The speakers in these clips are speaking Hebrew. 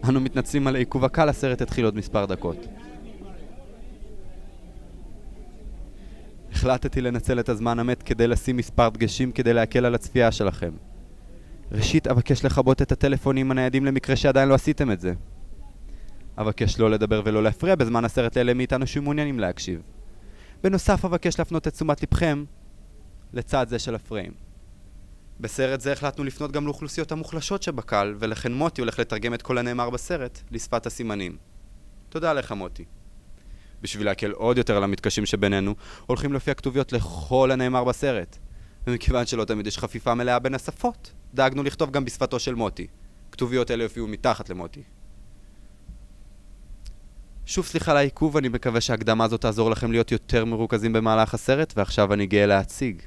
אנו מתנצלים על העיכוב הקל, הסרט התחיל עוד מספר דקות. החלטתי לנצל את הזמן המת כדי לשים מספר דגשים כדי להקל על הצפייה שלכם. ראשית, אבקש לכבות את הטלפונים הניידים למקרה שעדיין לא עשיתם את זה. אבקש לא לדבר ולא להפריע בזמן הסרט לאלה מאיתנו שמעוניינים להקשיב. בנוסף, אבקש להפנות את תשומת לבכם לצד זה של הפריים. בסרט זה החלטנו לפנות גם לאוכלוסיות המוחלשות שבקהל, ולכן מוטי הולך לתרגם את כל הנאמר בסרט לשפת הסימנים. תודה לך, מוטי. בשביל להקל עוד יותר על המתקשים שבינינו, הולכים להופיע כתוביות לכל הנאמר בסרט. ומכיוון שלא תמיד יש חפיפה מלאה בין השפות, דאגנו לכתוב גם בשפתו של מוטי. כתוביות אלה יופיעו מתחת למוטי. שוב סליחה על העיכוב, אני מקווה שההקדמה הזאת תעזור לכם להיות יותר מרוכזים במהלך הסרט, ועכשיו אני גאה להציג.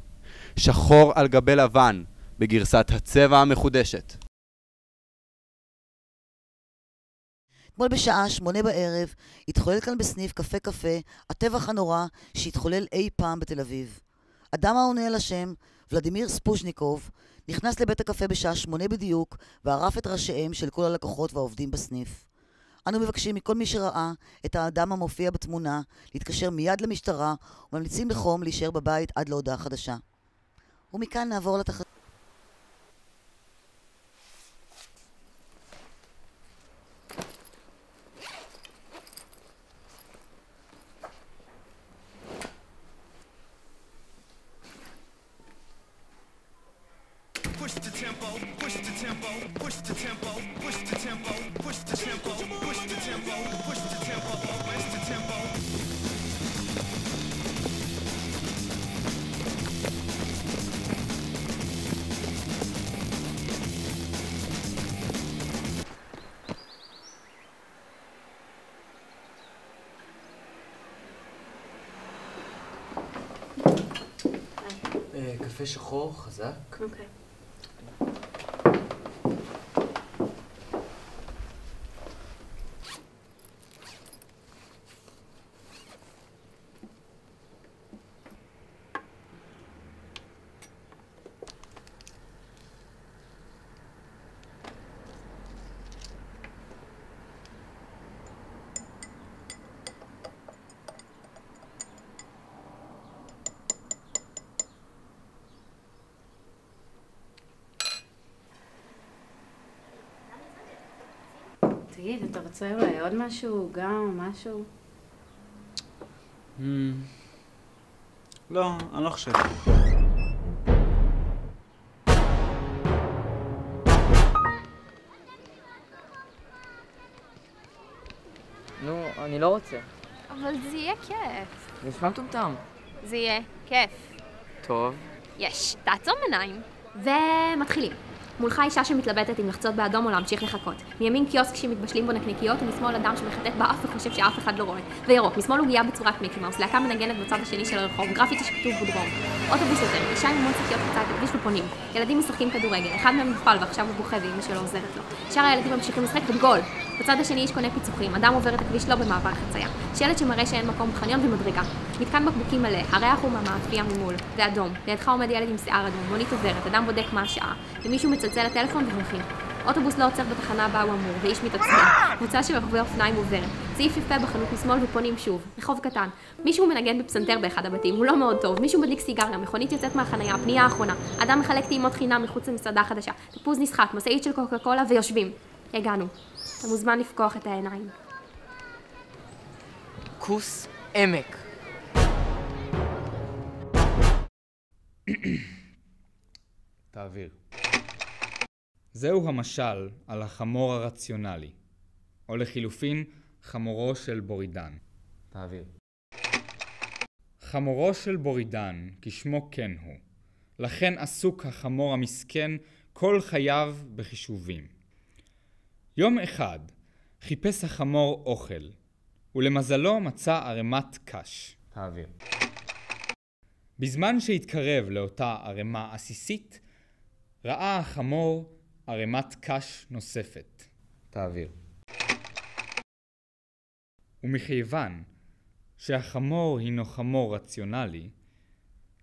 שחור על גבי לבן, בגרסת הצבע המחודשת. אתמול בשעה 8 בערב התחולל כאן בסניף קפה קפה הטבח הנורא שהתחולל אי פעם בתל אביב. אדם העונה על השם, ולדימיר ספושניקוב, נכנס לבית הקפה בשעה 8 בדיוק וערף את ראשיהם של כל הלקוחות והעובדים בסניף. אנו מבקשים מכל מי שראה את האדם המופיע בתמונה להתקשר מיד למשטרה וממליצים לחום להישאר בבית עד להודעה חדשה. ומכאן נעבור לתחת... Push the tempo, push the tempo, push the tempo, push the tempo, push the tempo, push the tempo, push the tempo, push the tempo. קפה שחור, חזק. אוקיי. תגיד, אתה רוצה אולי עוד משהו, גם משהו? לא, אני לא חושב. נו, אני לא רוצה. אבל זה יהיה כיף. זה נשמע מטומטם. זה יהיה כיף. טוב. יש, תעצום עיניים. ומתחילים. מולך אישה שמתלבטת אם לחצות באדום או להמשיך לחכות. מימין קיוסק שמתבשלים בו נקניקיות, ומשמאל אדם שמחטט באף וחושב שאף אחד לא רואה. וירוק, משמאל עוגיה בצורת מיקי מאוס, להקה מנגנת בצד השני של הרחוב, גרפיטי שכתוב בודרום. אוטובוס עוזר, אישה עם המון שקיות חצה את הכביש ופונים. ילדים משחקים כדורגל, אחד מהם נפל ועכשיו הוא בוכה ואמא שלו עוזרת לו. שאר הילדים ממשיכים לשחק וגול. בצד השני יש קונה פיצוחים, אדם עובר את הכביש לא במעבר חצייה. שלט שמראה שאין מקום בחניון ומדרגה. מתקן בקבוקים מלא, הריח הוא מהמאפייה ממול. זה אדום. לידך עומד ילד עם שיער אדום, מונית עוברת, אדם בודק מה השעה. ומישהו מצלצל לטלפון והולכים. אוטובוס לא עוצר בתחנה בה הוא אמור, ואיש מתעצבן. קבוצה של רוכבי אופניים עוברת. צעיף יפה בחנות משמאל ופונים שוב. רחוב קטן. מישהו מנגן בפסנתר באחד הבתים, הוא לא מאוד טוב. מישהו מדליק סיגריה, מכונית יוצאת מהחניה, פנייה האחרונה. אדם מחלק טעימות חינם מחוץ למסעדה חדשה. תפוז נשחק, משאית של קוקה קולה ויושבים. הגענו. אתה מוזמן לפקוח את העיניים. כוס עמק. תעביר. זהו המשל על החמור הרציונלי, או לחילופין חמורו של בורידן. תעביר. חמורו של בורידן, כשמו כן הוא. לכן עסוק החמור המסכן כל חייו בחישובים. יום אחד חיפש החמור אוכל, ולמזלו מצא ערימת קש. תעביר. בזמן שהתקרב לאותה ערימה עסיסית, ראה החמור ערימת קש נוספת. תעביר. ומכיוון שהחמור הינו חמור רציונלי,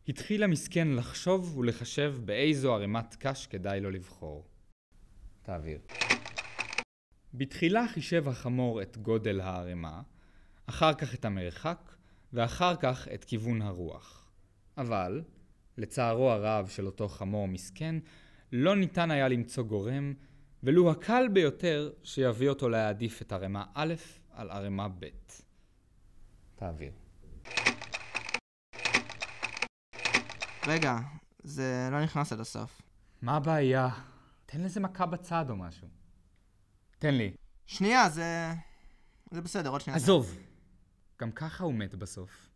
התחיל המסכן לחשוב ולחשב באיזו ערימת קש כדאי לו לבחור. תעביר. בתחילה חישב החמור את גודל הערימה, אחר כך את המרחק, ואחר כך את כיוון הרוח. אבל, לצערו הרב של אותו חמור מסכן, לא ניתן היה למצוא גורם, ולו הקל ביותר שיביא אותו להעדיף את ערימה א' על ערימה ב'. תעביר. רגע, זה לא נכנס עד הסוף. מה הבעיה? תן לזה מכה בצד או משהו. תן לי. שנייה, זה בסדר, עוד שנייה. עזוב. גם ככה הוא מת בסוף.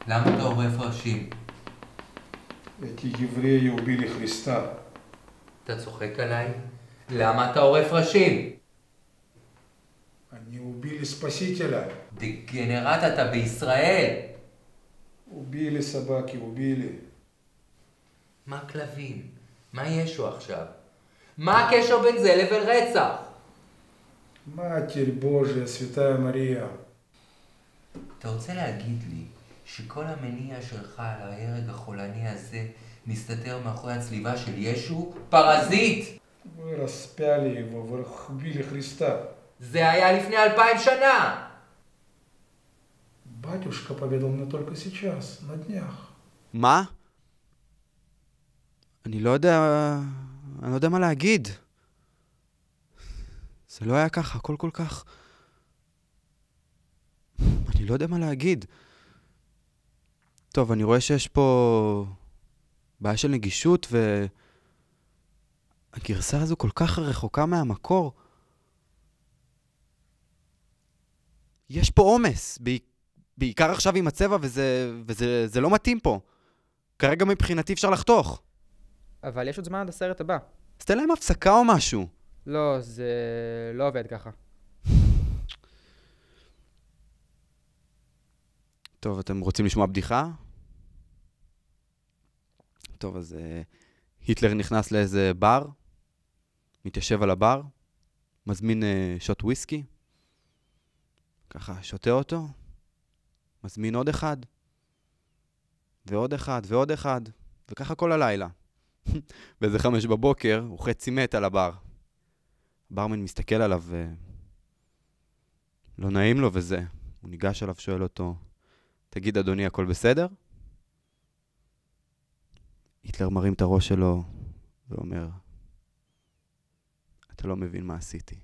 למה אתה עורף ראשים? эти евреи убили Христа. אתה צוחק עליי? למה אתה עורף ראשים? Они убили Спасителя. דגנרט, אתה בישראל. Убили собаки, убили. מה כלבים? מה ישו עכשיו? מה הקשר בין זה לבין רצח? Матерь Божия, Святая Мария. אתה רוצה להגיד לי שכל המניע שלך על ההרג החולני הזה מסתתר מאחורי הצליבה של ישו? פרזיט! Вы распяли его, вы убили Христа. זה היה לפני 2000 שנה! Батюшка поведал мне только сейчас, на днях. מה? אני לא יודע מה להגיד. זה לא היה ככה, הכל כל כך... אני לא יודע מה להגיד. טוב, אני רואה שיש פה בעיה של נגישות הגרסה הזו כל כך רחוקה מהמקור. יש פה עומס, בעיקר עכשיו עם הצבע, וזה לא מתאים פה. כרגע מבחינתי אפשר לחתוך. אבל יש עוד זמן עד הסרט הבא. אז תן להם הפסקה או משהו. לא, זה לא עובד ככה. טוב, אתם רוצים לשמוע בדיחה? טוב, אז היטלר נכנס לאיזה בר, מתיישב על הבר, מזמין שוט וויסקי, ככה שותה אותו, מזמין עוד אחד, ועוד אחד, ועוד אחד, וככה כל הלילה. באיזה 5 בבוקר, הוא חצי מת על הבר. הברמן מסתכל עליו, לא נעים לו וזה. הוא ניגש עליו, שואל אותו, תגיד אדוני, הכל בסדר? היטלר מרים את הראש שלו ואומר, אתה לא מבין מה עשיתי.